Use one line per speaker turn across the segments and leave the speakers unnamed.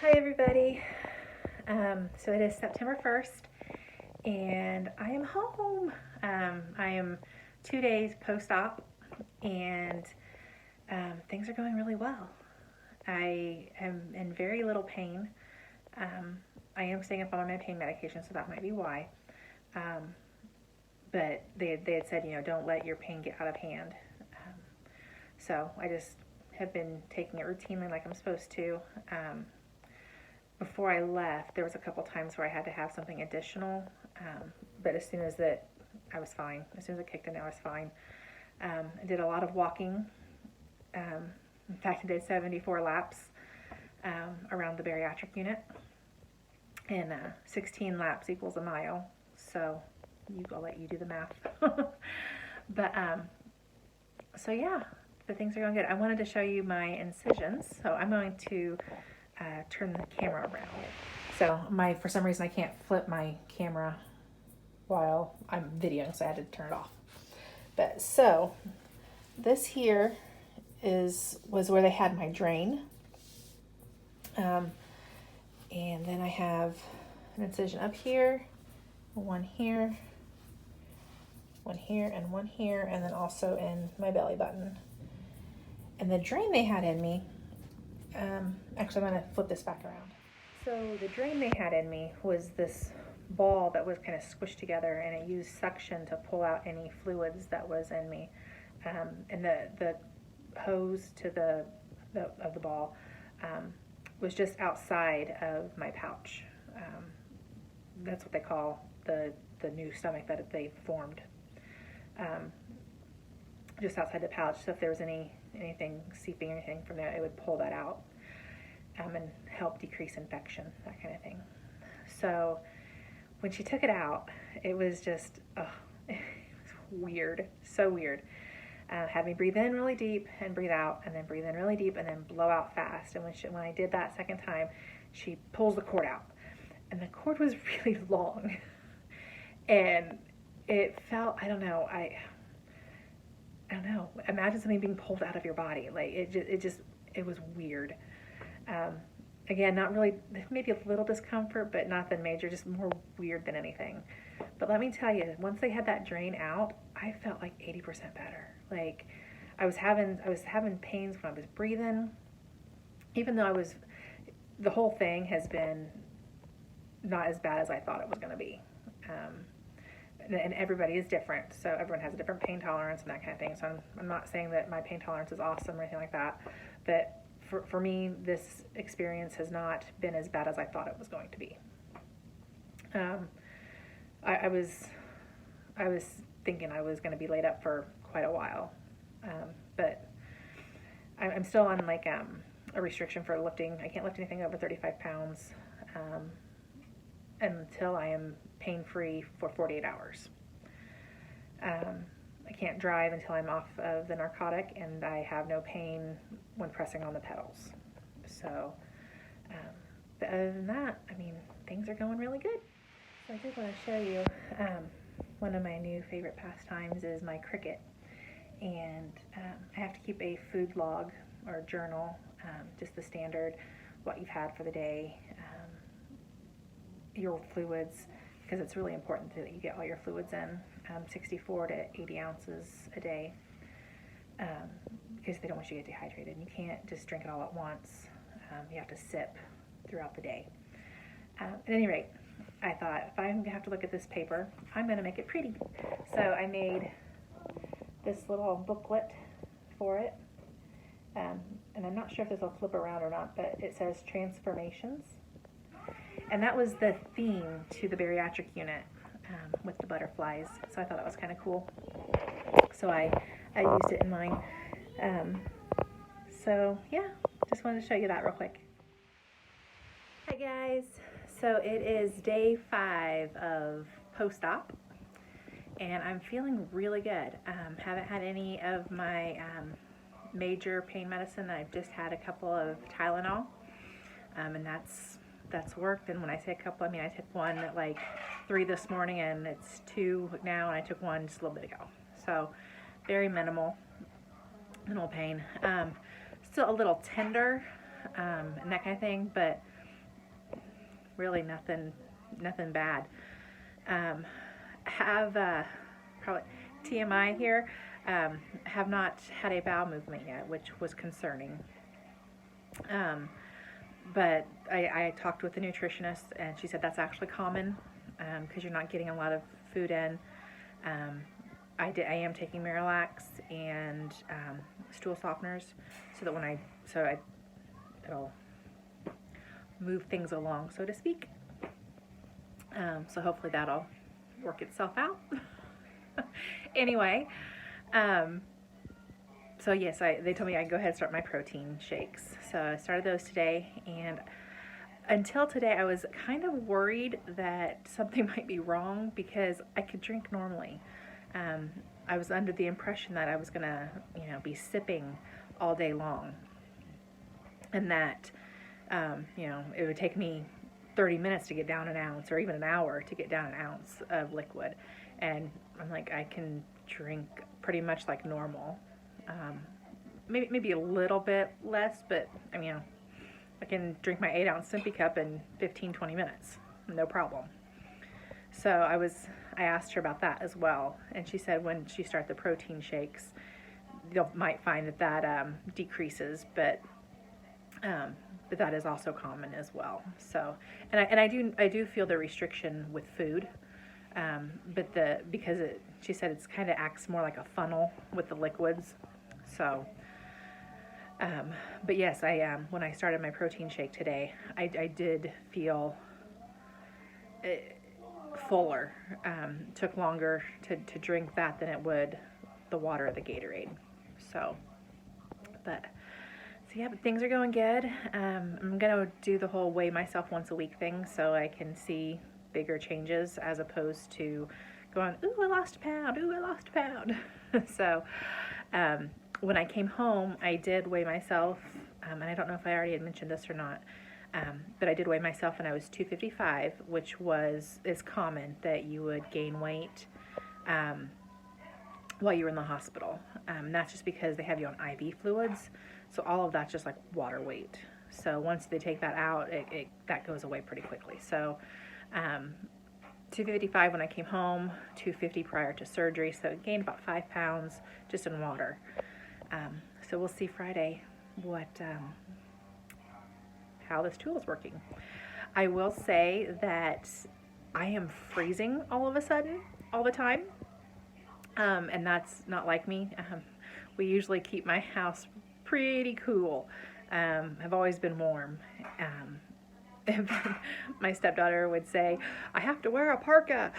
Hi everybody. So it is September 1st and I am home. I am 2 days post-op and things are going really well. I am in very little pain. Um, I am staying up on my pain medication, so that might be why. Um, but they had said, don't let your pain get out of hand. Um, so I just have been taking it routinely like I'm supposed to. Before I left, there was a couple times where I had to have something additional, but as soon as that, I was fine. As soon as it kicked in, I was fine. I did a lot of walking. Um, in fact, I did 74 laps around the bariatric unit, and 16 laps equals a mile. So I'll let you do the math. But so yeah, the things are going good. I wanted to show you my incisions, so I'm going to turn the camera around. So for some reason I can't flip my camera while I'm videoing, so I had to turn it off. But so this here was where they had my drain. And then I have an incision up here, one here, one here, and one here, and then also in my belly button. And the drain they had in me, actually I'm going to flip this back around. So the drain they had in me was this ball that was kind of squished together, and it used suction to pull out any fluids that was in me. And the hose to of the ball was just outside of my pouch. That's what they call the new stomach that they formed. Just outside the pouch. So if there was anything seeping or anything from there, it would pull that out and help decrease infection, that kind of thing. So when she took it out, it was just it was weird, so weird. Had me breathe in really deep and breathe out, and then breathe in really deep and then blow out fast. And when I did that second time, she pulls the cord out, and the cord was really long, and it felt, I don't know. Imagine something being pulled out of your body. Like it was weird. Again, not really, maybe a little discomfort, but nothing major, just more weird than anything. But let me tell you, once they had that drain out, I felt like 80% better. Like I was having pains when I was breathing, even though the whole thing has been not as bad as I thought it was going to be. And everybody is different, so everyone has a different pain tolerance and that kind of thing. So I'm not saying that my pain tolerance is awesome or anything like that, but for me, this experience has not been as bad as I thought it was going to be. I was thinking I was going to be laid up for quite a while, but I'm still on like a restriction for lifting. I can't lift anything over 35 pounds until I am pain-free for 48 hours. I can't drive until I'm off of the narcotic, and I have no pain when pressing on the pedals. So, but other than that, I mean, things are going really good. So I did want to show you one of my new favorite pastimes is my cricket. And I have to keep a food log or journal, just the standard, what you've had for the day, your fluids, because it's really important that you get all your fluids in, 64 to 80 ounces a day, because they don't want you to get dehydrated. You can't just drink it all at once. You have to sip throughout the day. At any rate, I thought, if I'm going to have to look at this paper, I'm going to make it pretty. So I made this little booklet for it, and I'm not sure if this will flip around or not, but it says Transformations. And that was the theme to the bariatric unit with the butterflies. So I thought that was kind of cool. So I used it in mine. So yeah, just wanted to show you that real quick. Hi guys. So it is day 5 of post-op, and I'm feeling really good. Haven't had any of my major pain medicine. I've just had a couple of Tylenol, and that's worked. And when I say a couple, I mean I took one at like 3 this morning, and it's 2 now, and I took one just a little bit ago. So very minimal pain. Still a little tender and that kind of thing, but really nothing bad. Have probably TMI here. Have not had a bowel movement yet, which was concerning. But I talked with the nutritionist, and she said that's actually common because you're not getting a lot of food in. I am taking Miralax and stool softeners so that it'll move things along, so to speak. So hopefully that'll work itself out. Anyway, so yes, they told me I'd go ahead and start my protein shakes. So I started those today, and until today I was kind of worried that something might be wrong because I could drink normally. I was under the impression that I was gonna, be sipping all day long, and that, it would take me 30 minutes to get down an ounce, or even an hour to get down an ounce of liquid. And I'm like, I can drink pretty much like normal. Maybe a little bit less, but I can drink my 8-ounce sippy cup in 15-20 minutes, no problem. So I asked her about that as well, and she said when she starts the protein shakes, you might find that decreases, but that is also common as well. So, and I do feel the restriction with food, but she said it's kind of acts more like a funnel with the liquids. So, but yes, when I started my protein shake today, I did feel fuller. Took longer to drink that than it would the water or the Gatorade. So yeah, but things are going good. I'm going to do the whole weigh myself once a week thing so I can see bigger changes as opposed to going, ooh, I lost a pound, ooh, I lost a pound. So when I came home, I did weigh myself, and I don't know if I already had mentioned this or not, but I did weigh myself and I was 255, which is common that you would gain weight while you were in the hospital. That's just because they have you on IV fluids, so all of that's just like water weight. So once they take that out, that goes away pretty quickly. So 255 when I came home, 250 prior to surgery, so I gained about 5 pounds just in water. So we'll see Friday how this tool is working. I will say that I am freezing all of a sudden, all the time. And that's not like me. We usually keep my house pretty cool. I've always been warm. My stepdaughter would say, I have to wear a parka.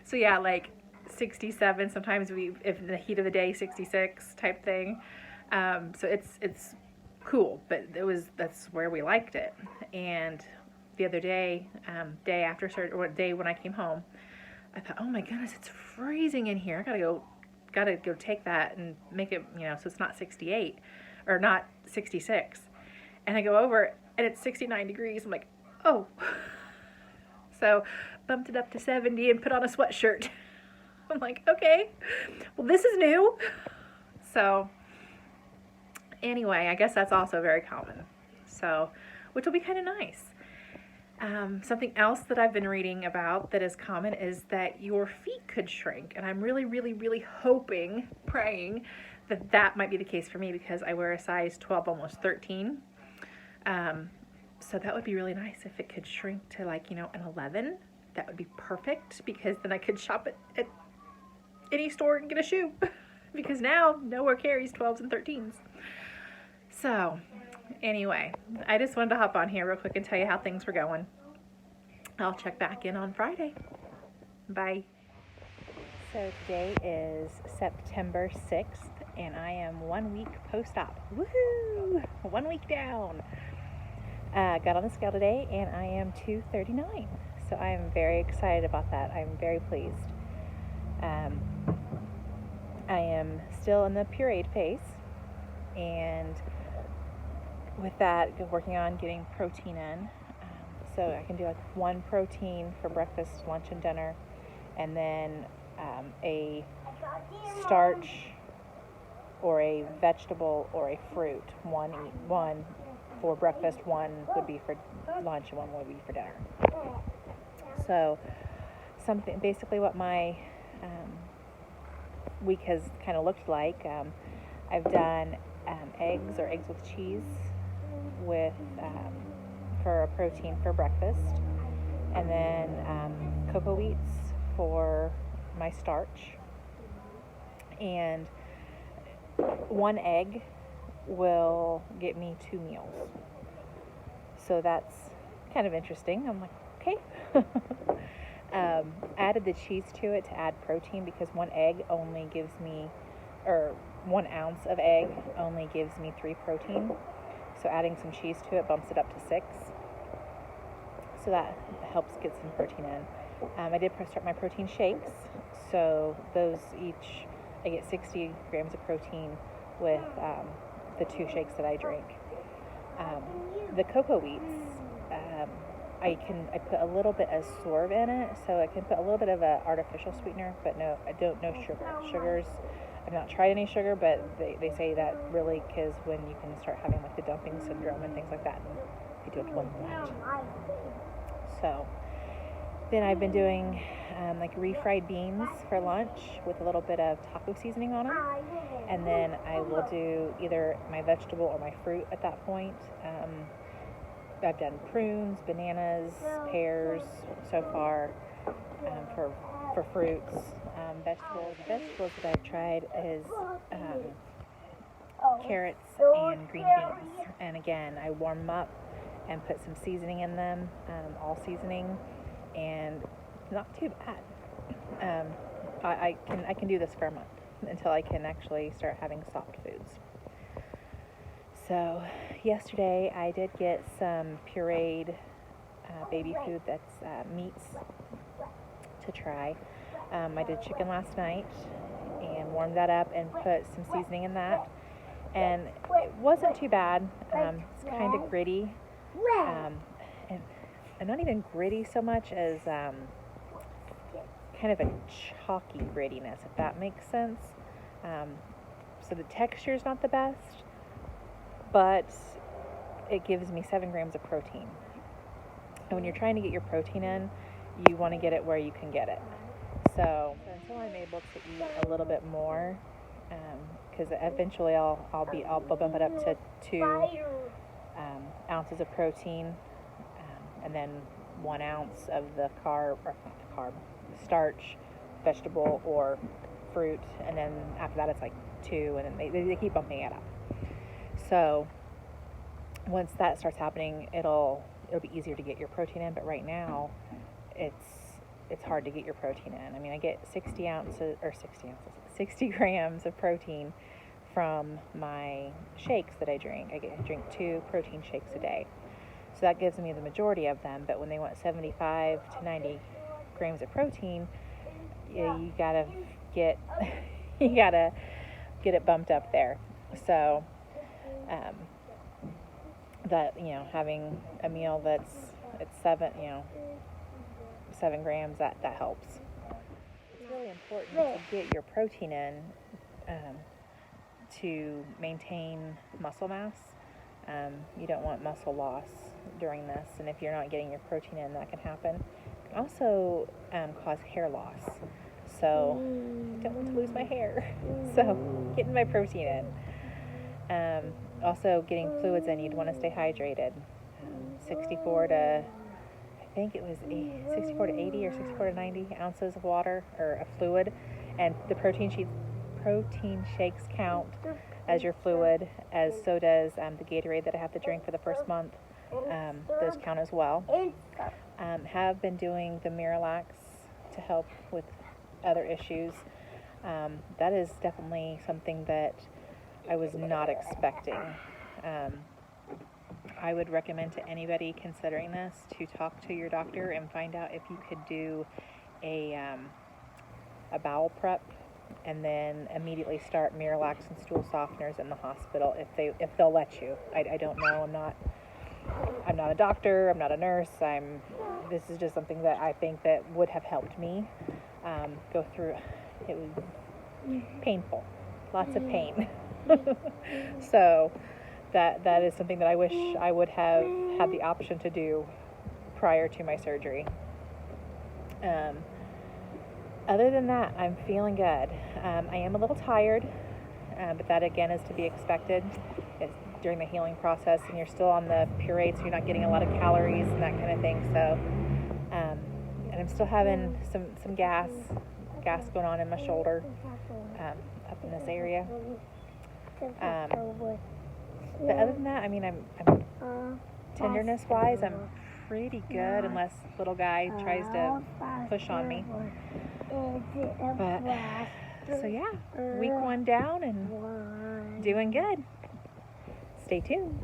So yeah, like 67, sometimes if in the heat of the day, 66 type thing. So it's cool, but that's where we liked it. And the other day, day after surgery, or day when I came home, I thought, oh my goodness, it's freezing in here. I gotta go take that and make it, so it's not 68 or not 66. And I go over and it's 69 degrees. I'm like, oh. So bumped it up to 70 and put on a sweatshirt. I'm like, okay, well, this is new. So anyway, I guess that's also very common. So, which will be kind of nice. Something else that I've been reading about that is common is that your feet could shrink. And I'm really, really, really hoping, praying that might be the case for me because I wear a size 12, almost 13. So that would be really nice if it could shrink to like, an 11. That would be perfect because then I could shop at any store and get a shoe because now nowhere carries 12s and 13s. So anyway, I just wanted to hop on here real quick and tell you how things were going. I'll check back in on Friday. Bye. So today is September 6th, and I am 1 week post-op. Woohoo! 1 week down. Got on the scale today, and I am 239. So I am very excited about that. I'm very pleased. I am still in the pureed phase, and with that, working on getting protein in. So I can do like one protein for breakfast, lunch, and dinner, and then a starch or a vegetable or a fruit, one for breakfast, one would be for lunch, and one would be for dinner. So basically what my week has kind of looked like. I've done eggs with cheese with for a protein for breakfast, and then cocoa wheats for my starch, and one egg will get me 2 meals. So that's kind of interesting. I'm like, okay. Added the cheese to it to add protein, because 1 egg only gives me, or 1 ounce of egg only gives me 3 protein. So adding some cheese to it bumps it up to 6. So that helps get some protein in. I did start my protein shakes. So those each, I get 60 grams of protein with the 2 shakes that I drink. The cocoa wheats, I put a little bit of sorb in it, so I can put a little bit of an artificial sweetener, but no sugars. I've not tried any sugar, but they say that really, because when you can start having like the dumping syndrome and things like that, and you don't want that. So then I've been doing like refried beans for lunch with a little bit of taco seasoning on them, and then I will do either my vegetable or my fruit at that point. I've done prunes, bananas, pears so far for fruits. Vegetables that I've tried is carrots and green beans. And again, I warm them up and put some seasoning in them, all seasoning, and not too bad. I can do this for a month until I can actually start having soft foods. So yesterday I did get some pureed baby food that's meats to try. I did chicken last night and warmed that up and put some seasoning in that, and it wasn't too bad. It's kind of gritty, and not even gritty so much as kind of a chalky grittiness, if that makes sense. So the texture is not the best, but it gives me 7 grams of protein. And when you're trying to get your protein in, you want to get it where you can get it. So until I'm able to eat a little bit more, because eventually I'll bump it up to 2 ounces of protein, and then 1 ounce of the starch, vegetable or fruit, and then after that it's like 2, and then they keep bumping it up. So once that starts happening, it'll be easier to get your protein in. But right now, it's hard to get your protein in. I mean, I get 60 grams of protein from my shakes that I drink. I drink 2 protein shakes a day, so that gives me the majority of them. But when they want 75 to 90 grams of protein, you gotta get it bumped up there. So that, having a meal that's at 7 grams, that helps. It's really important to get your protein in to maintain muscle mass. You don't want muscle loss during this, and if you're not getting your protein in, that can happen. It can also cause hair loss. So I don't want to lose my hair. So getting my protein in. Also getting fluids in. You'd want to stay hydrated. 64 to 80 or 64 to 90 ounces of water or a fluid, and the protein shakes count as your fluid, as so does the Gatorade that I have to drink for the first month. Those count as well. Have been doing the Miralax to help with other issues. That is definitely something that I was not expecting. I would recommend to anybody considering this to talk to your doctor and find out if you could do a bowel prep, and then immediately start Miralax and stool softeners in the hospital if they'll let you. I don't know. I'm not a doctor. I'm not a nurse. This is just something that I think that would have helped me go through. It was painful, lots of pain. So that is something that I wish I would have had the option to do prior to my surgery. Other than that, I'm feeling good. I am a little tired, but that again is to be expected. It's during the healing process, and you're still on the pureed, so you're not getting a lot of calories and that kind of thing. So, and I'm still having some gas going on in my shoulder, up in this area. But other than that, I mean, I'm tenderness-wise, I'm pretty good, unless little guy tries to push on me. But so yeah, week 1 down and doing good. Stay tuned.